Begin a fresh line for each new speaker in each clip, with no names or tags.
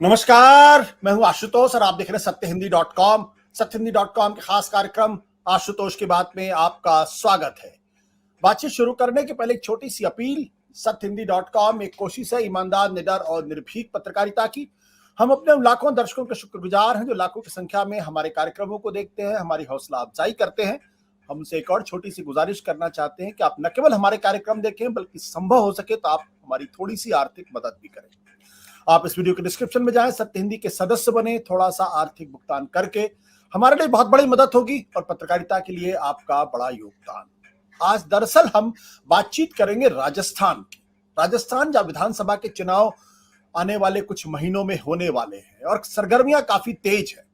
नमस्कार, मैं हूं आशुतोष और आप देख रहे हैं सत्यहिंदी.com। सत्यहिंदी.com के खास कार्यक्रम आशुतोष की बात में आपका स्वागत है। बातचीत शुरू करने के पहले एक छोटी सी अपील। सत्यहिंदी.com एक कोशिश है ईमानदार, निडर और निर्भीक पत्रकारिता की। हम अपने उन लाखों दर्शकों के शुक्रगुजार हैं जो लाखों की संख्या में हमारे कार्यक्रमों को देखते हैं, हमारी हौसला अफजाई करते हैं। हमसे एक और छोटी सी गुजारिश करना चाहते हैं कि आप न केवल हमारे कार्यक्रम देखें बल्कि संभव हो सके तो आप हमारी थोड़ी सी आर्थिक मदद भी करें। आप इस वीडियो के डिस्क्रिप्शन में जाएं, सत्य हिंदी के सदस्य बने, थोड़ा सा आर्थिक भुगतान करके हमारे लिए बहुत बड़ी मदद होगी और पत्रकारिता के लिए आपका बड़ा योगदान। आज दरअसल हम बातचीत करेंगे राजस्थान की। राजस्थान जहां विधानसभा के चुनाव आने वाले कुछ महीनों में होने वाले हैं और सरगर्मियां काफी तेज है।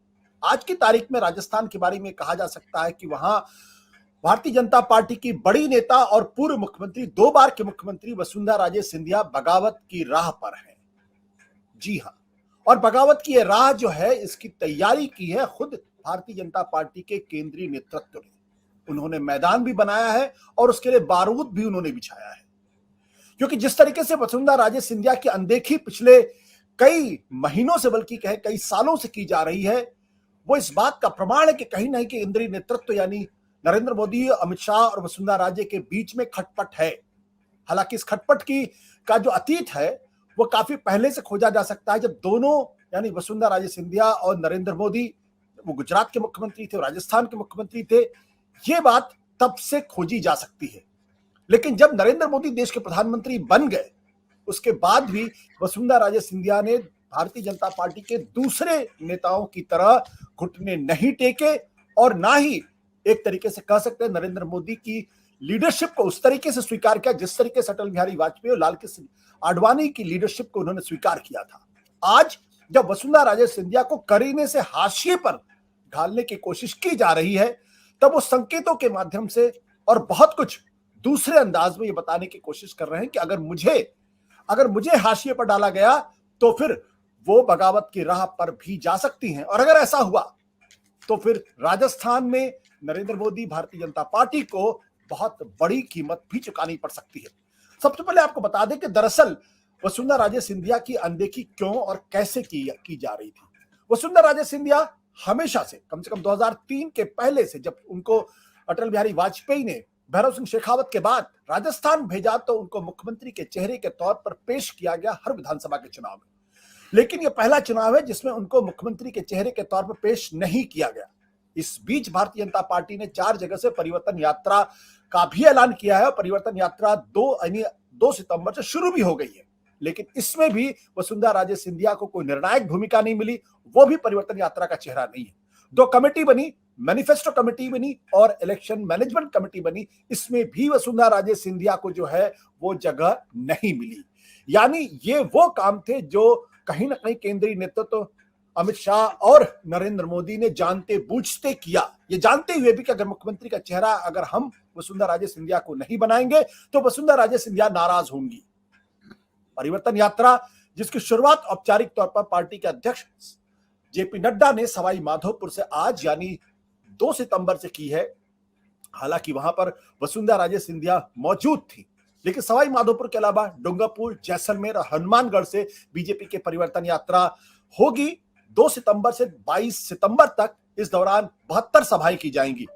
आज की तारीख में राजस्थान के बारे में कहा जा सकता है कि वहां भारतीय जनता पार्टी की बड़ी नेता और पूर्व मुख्यमंत्री, 2 बार के मुख्यमंत्री वसुंधरा राजे सिंधिया बगावत की राह पर है। जी हां, और बगावत की यह राह जो है, इसकी तैयारी की है खुद भारतीय जनता पार्टी के केंद्रीय नेतृत्व ने। उन्होंने मैदान भी बनाया है और उसके लिए बारूद भी उन्होंने बिछाया है, क्योंकि जिस तरीके से वसुंधरा राजे सिंधिया की अनदेखी पिछले कई महीनों से, बल्कि कहे कई सालों से की जा रही है, वो इस बात का प्रमाण है कि कहीं ना कहीं केंद्रीय नेतृत्व यानी नरेंद्र मोदी, अमित शाह और वसुंधरा राजे के बीच में खटपट है। हालांकि इस खटपट का जो अतीत है वो काफी पहले से खोजा जा सकता है, जब दोनों यानी वसुंधरा राजे सिंधिया और नरेंद्र मोदी, वो गुजरात के मुख्यमंत्री थे, राजस्थान के मुख्यमंत्री थे। ये बात तब से खोजी जा सकती है। लेकिन जब नरेंद्र मोदी देश के प्रधानमंत्री बन गए, उसके बाद भी वसुंधरा राजे सिंधिया ने भारतीय जनता पार्टी के दूसरे नेताओं की तरह घुटने नहीं टेके और ना ही एक तरीके से कह सकते हैं नरेंद्र मोदी की लीडरशिप को उस तरीके से स्वीकार किया जिस तरीके से अटल बिहारी वाजपेयी और लाल कृष्ण आडवाणी की लीडरशिप को उन्होंने स्वीकार किया था। आज जब वसुंधरा राजे सिंधिया को करीने से हाशिए पर ढालने की कोशिश की जा रही है, तब वो संकेतों के माध्यम से और बहुत कुछ दूसरे अंदाज में ये बताने की कोशिश कर रहे हैं कि अगर मुझे हाशिए पर डाला गया तो फिर वो बगावत की राह पर भी जा सकती हैं। और अगर ऐसा हुआ तो फिर राजस्थान में नरेंद्र मोदी, भारतीय जनता पार्टी को बहुत बड़ी कीमत भी चुकानी पड़ सकती है। सबसे पहले आपको बता दें कि दरअसल वसुंधरा राजे सिंधिया की अनदेखी क्यों और कैसे की जा रही थी। वसुंधरा राजे सिंधिया हमेशा से कम 2003 के पहले से, जब उनको अटल बिहारी वाजपेयी ने भैरव सिंह शेखावत के बाद राजस्थान भेजा, तो उनको मुख्यमंत्री के चेहरे के तौर पर पेश किया गया हर विधानसभा के चुनाव में। लेकिन यह पहला चुनाव है जिसमें उनको मुख्यमंत्री के चेहरे के तौर पर पेश नहीं किया गया। इस बीच भारतीय जनता पार्टी ने 4 जगह से परिवर्तन यात्रा का भी ऐलान किया है और परिवर्तन यात्रा 2 सितंबर से शुरू भी हो गई है। लेकिन इसमें भी वसुंधरा राजे सिंधिया को कोई निर्णायक भूमिका नहीं मिली। वो भी परिवर्तन यात्रा का चेहरा नहीं है। 2 कमेटी बनी, मैनिफेस्टो कमेटी बनी और इलेक्शन मैनेजमेंट कमेटी बनी। इसमें भी वसुंधरा राजे सिंधिया को जो है वो जगह नहीं मिली। यानी ये वो काम थे जो कहीं ना कहीं केंद्रीय नेतृत्व अमित शाह और नरेंद्र मोदी ने जानते बूझते किया, ये जानते हुए भी कि अगर मुख्यमंत्री का चेहरा अगर हम वसुंधरा राजे सिंधिया को नहीं बनाएंगे तो वसुंधरा राजे सिंधिया नाराज होंगी। परिवर्तन यात्रा, जिसकी शुरुआत औपचारिक तौर पर पार्टी के अध्यक्ष जेपी नड्डा ने सवाई माधोपुर से आज यानी 2 सितंबर से की है। हालांकि वहां पर वसुंधरा राजे सिंधिया मौजूद थी, लेकिन सवाई माधोपुर के अलावा डूंगरपुर, जैसलमेर और हनुमानगढ़ से बीजेपी की परिवर्तन यात्रा होगी। 2 सितंबर से 22 सितंबर तक इस दौरान 72 सभाएं की जाएंगी।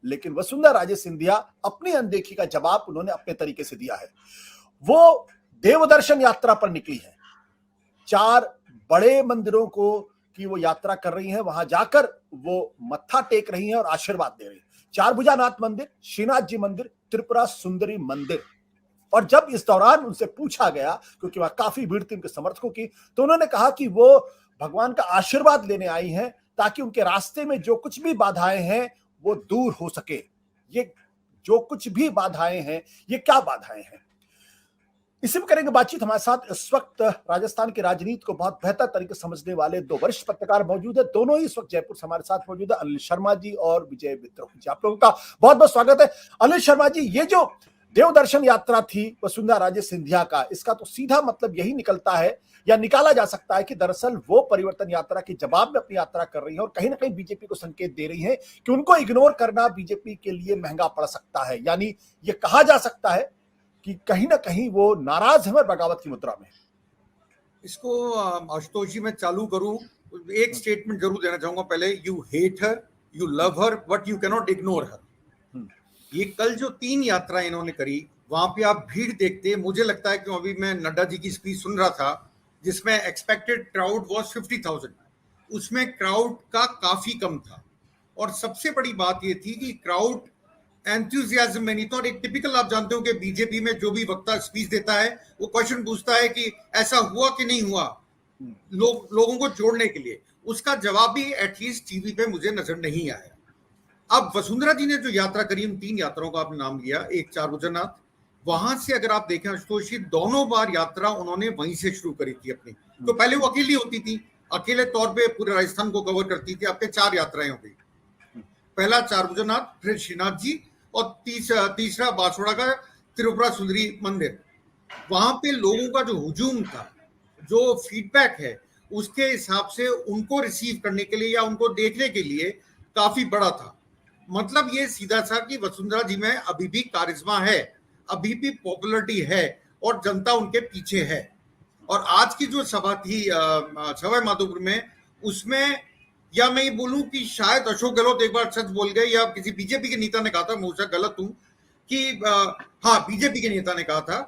लेकिन वसुंधरा राजे सिंधिया अपनी अनदेखी का जवाब उन्होंने अपने तरीके से दिया है। वो देवदर्शन यात्रा पर निकली है। 4 बड़े मंदिरों की वो यात्रा कर रही हैं। वहां जाकर वो मत्था टेक रही हैं और आशीर्वाद दे रही हैं। 4 भुजानाथ मंदिर, श्रीनाथ जी मंदिर, त्रिपुरा सुंदरी मंदिर। और जब इस दौरान उनसे पूछा गया, क्योंकि वहां काफी भीड़ थी उनके समर्थकों की, तो उन्होंने कहा कि वो भगवान का आशीर्वाद लेने आई हैं ताकि उनके रास्ते में जो कुछ भी बाधाएं हैं वो दूर हो सके। ये जो कुछ भी बाधाएं हैं, ये क्या बाधाएं हैं, इसी में करेंगे बातचीत। हमारे साथ इस वक्त राजस्थान की राजनीति को बहुत बेहतर तरीके से समझने वाले 2 वरिष्ठ पत्रकार मौजूद है। दोनों ही इस वक्त जयपुर से हमारे साथ मौजूद है, अनिल शर्मा जी और विजय विद्रोही जी। आप लोगों का बहुत बहुत स्वागत है। अनिल शर्मा जी, ये जो देवदर्शन यात्रा थी वसुंधरा राजे सिंधिया का, इसका तो सीधा मतलब यही निकलता है या निकाला जा सकता है कि दरअसल वो परिवर्तन यात्रा के जवाब में अपनी यात्रा कर रही है और कहीं ना कहीं बीजेपी को संकेत दे रही है कि उनको इग्नोर करना बीजेपी के लिए महंगा पड़ सकता है। यानी ये कहा जा सकता है कि कहीं ना कहीं वो नाराज है बगावत की मुद्रा में।
इसको आशुतोष जी मैं चालू करूं, एक स्टेटमेंट जरूर देना चाहूंगा पहले। You hate her, you love her, but you can not ignore her. ये कल जो 3 यात्राएं इन्होंने करी, वहां पे आप भीड़ देखते, मुझे लगता है कि अभी मैं नड्डा जी की स्पीच सुन रहा था जिसमें एक्सपेक्टेड क्राउड वाज 50,000, उसमें क्राउड का काफी कम था। और सबसे बड़ी बात ये थी कि क्राउड एंथुजियाज्म में नहीं था। और एक टिपिकल, आप जानते हो कि बीजेपी में जो भी वक्ता स्पीच देता है वो क्वेश्चन पूछता है कि ऐसा हुआ कि नहीं हुआ, लोगों को जोड़ने के लिए। उसका जवाब भी एटलीस्ट टीवी पे मुझे नजर नहीं आया। अब वसुंधरा जी ने जो यात्रा करी, उन 3 यात्राओं का आपने नाम लिया, एक चारभुजनाथ, वहां से अगर आप देखें आशुतोष जी, दोनों बार यात्रा उन्होंने वहीं से शुरू करी थी अपनी। तो पहले वो अकेली होती थी, अकेले तौर पे पूरे राजस्थान को कवर करती थी। आपके 4 यात्राएं हो गई, पहला चारभुजनाथ, फिर श्रीनाथ जी, और तीसरा बांसवाड़ा का त्रिपुरा सुंदरी मंदिर। वहां पे लोगों का जो हुजूम था, जो फीडबैक है, उसके हिसाब से उनको रिसीव करने के लिए या उनको देखने के लिए काफी बड़ा था। मतलब ये सीधा सा कि वसुंधरा जी में अभी भी कारिश्मा है, अभी भी पॉपुलरिटी है और जनता उनके पीछे है। और आज की जो सभा थी सवाई माधोपुर में, उसमें या मैं ये बोलूं कि शायद अशोक गहलोत एक बार सच बोल गए, या किसी बीजेपी के नेता ने कहा था, मैं गलत हूं, कि हाँ बीजेपी के नेता ने कहा था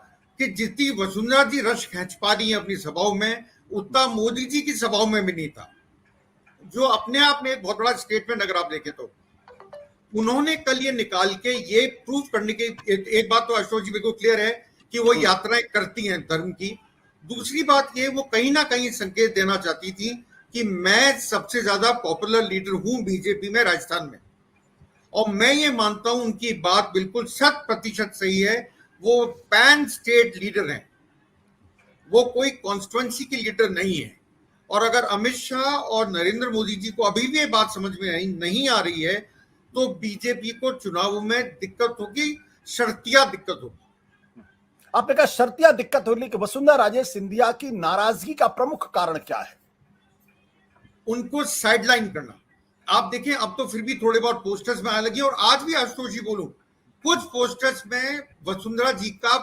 कि जितनी वसुंधरा जी रश खींच पा रही है अपनी सभाओं में, उतना मोदी जी की सभाओं में भी नहीं था। जो अपने आप में एक बहुत बड़ा स्टेटमेंट अगर आप देखें तो उन्होंने कल ये निकाल के ये प्रूव करने के, एक बात तो आशुतोष जी बिल्कुल क्लियर है कि वो यात्राएं करती हैं धर्म की। दूसरी बात ये, वो कहीं ना कहीं संकेत देना चाहती थी कि मैं सबसे ज्यादा पॉपुलर लीडर हूं बीजेपी में राजस्थान में। और मैं ये मानता हूं उनकी बात बिल्कुल 100% सही है। वो पैन स्टेट लीडर हैं, वो कोई कॉन्स्टिट्यूएंसी की लीडर नहीं है। और अगर अमित शाह और नरेंद्र मोदी जी को अभी भी ये बात समझ में नहीं आ रही है, तो बीजेपी को चुनाव में दिक्कत होगी, शर्तिया दिक्कत होगी।
आपने कहा शर्तिया दिक्कत होगी, कि वसुंधरा राजे सिंधिया की नाराजगी का प्रमुख कारण क्या है?
उनको साइडलाइन करना। आप देखें, अब तो फिर भी थोड़े बहुत पोस्टर्स में आने लगी, और आज भी आशुतोष जी बोलूं, कुछ पोस्टर्स में वसुंधरा जी का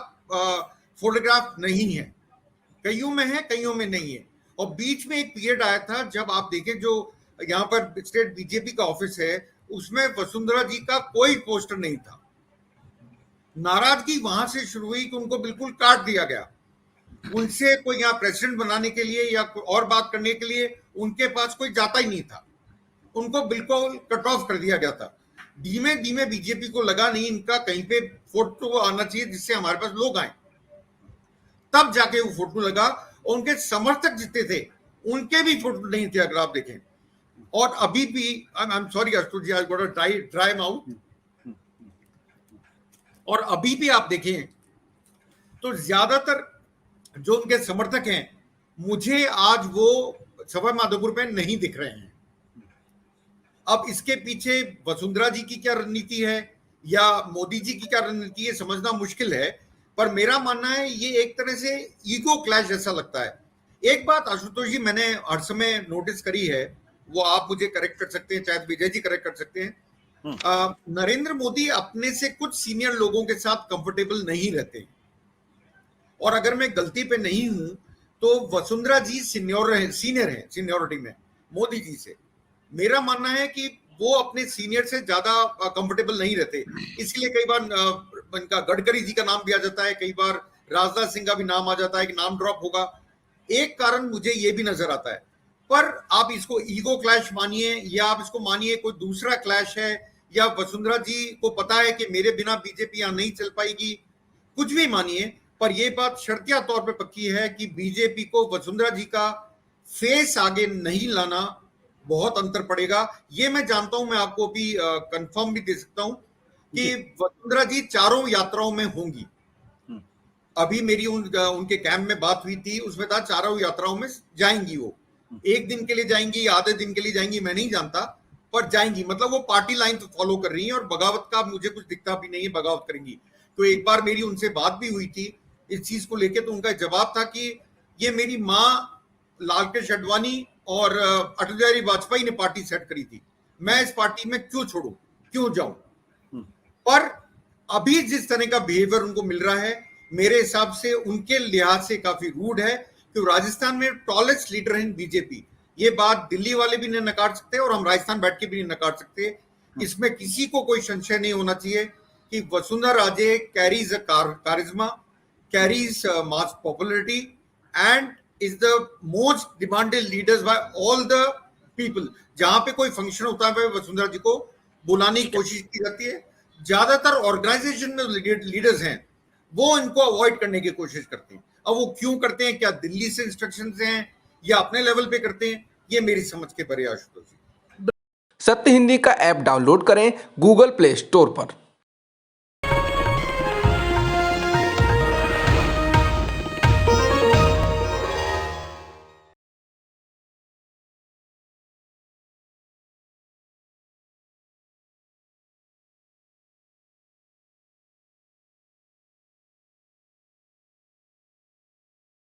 फोटोग्राफ नहीं है, कईयों में है, कईयों में नहीं है। और बीच में एक पीरियड आया था जब आप देखें, जो यहाँ पर स्टेट बीजेपी का ऑफिस है, उसमें वसुंधरा जी का कोई पोस्टर नहीं था। नाराजगी वहां से शुरू हुई कि उनको बिल्कुल काट दिया गया। उनसे कोई यहाँ प्रेसिडेंट बनाने के लिए या और बात करने के लिए उनके पास कोई जाता ही नहीं था, उनको बिल्कुल कट ऑफ कर दिया गया था। धीमे धीमे बीजेपी को लगा नहीं, इनका कहीं पे फोटो आना चाहिए जिससे हमारे पास लोग आए, तब जाके वो फोटो लगा। और उनके समर्थक जितने थे उनके भी फोटो नहीं थे, अगर आप देखें। और अभी भी, I am sorry Ashutosh ji, I got a dry mouth. और अभी भी आप देखें तो ज्यादातर जो उनके समर्थक हैं, मुझे आज वो सवाई माधोपुर पे नहीं दिख रहे हैं। अब इसके पीछे वसुंधरा जी की क्या रणनीति है या मोदी जी की क्या रणनीति है, समझना मुश्किल है। पर मेरा मानना है ये एक तरह से ईगो क्लैश जैसा लगता है। एक बात आशुतोष जी मैंने हर समय नोटिस करी है, वो आप मुझे करेक्ट कर सकते हैं, चाहे विजय जी करेक्ट कर सकते हैं। नरेंद्र मोदी अपने से कुछ सीनियर लोगों के साथ कंफर्टेबल नहीं रहते, और अगर मैं गलती पे नहीं हूं तो वसुंधरा जी सीनियर है सीनियरिटी में मोदी जी से। मेरा मानना है कि वो अपने सीनियर से ज्यादा कंफर्टेबल नहीं रहते, इसलिए कई बार इनका गडकरी जी का नाम भी आ जाता है, कई बार राजनाथ सिंह का भी नाम आ जाता है कि नाम ड्रॉप होगा। एक कारण मुझे ये भी नजर आता है। पर आप इसको ईगो क्लैश मानिए या आप इसको मानिए कोई दूसरा क्लैश है, या वसुंधरा जी को पता है कि मेरे बिना बीजेपी यहां नहीं चल पाएगी, कुछ भी मानिए, पर यह बात शर्तिया तौर पे पक्की है कि बीजेपी को वसुंधरा जी का फेस आगे नहीं लाना बहुत अंतर पड़ेगा। ये मैं जानता हूं, मैं आपको भी कंफर्म भी दे सकता हूं कि वसुंधरा जी चारों यात्राओं में होंगी। अभी मेरी उनके कैंप में बात हुई थी, उसमें था चारों यात्राओं में जाएंगी। वो एक दिन के लिए जाएंगी, आधे दिन के लिए जाएंगी, मैं नहीं जानता, पर जाएंगी। मतलब वो पार्टी लाइन तो फॉलो कर रही हैं, और बगावत का मुझे कुछ दिखता भी नहीं है, बगावत करेंगी। तो एक बार मेरी उनसे बात भी हुई थी इस चीज को लेके, तो उनका जवाब था कि ये मेरी माँ लालकृष्ण आडवाणी और अटल बिहारी वाजपेयी ने पार्टी सेट करी थी, मैं इस पार्टी में क्यों छोड़ूं, क्यों जाऊं। पर अभी जिस तरह का बिहेवियर उनको मिल रहा है, मेरे हिसाब से उनके लिहाज से काफी रूड है। कि राजस्थान में टॉलेस्ट लीडर है बीजेपी। ये बात दिल्ली वाले भी नहीं नकार सकते और हम राजस्थान बैठ के भी नहीं नकार सकते। इसमें किसी को कोई संशय नहीं होना चाहिए कि Vasundhara Raje carries a charisma, carries mass popularity, and is the most demanded leaders by all the people। जहां पे कोई फंक्शन होता है वसुंधरा जी को बुलाने की कोशिश की जाती है। ज्यादातर ऑर्गेनाइजेशन में लीडर्स हैं वो इनको अवॉइड करने की कोशिश करते हैं। अब वो क्यों करते हैं, क्या दिल्ली से इंस्ट्रक्शंस हैं या अपने लेवल पे करते हैं, ये मेरी समझ के परे आशुतोष जी।
सत्य हिंदी का ऐप डाउनलोड करें गूगल प्ले स्टोर पर।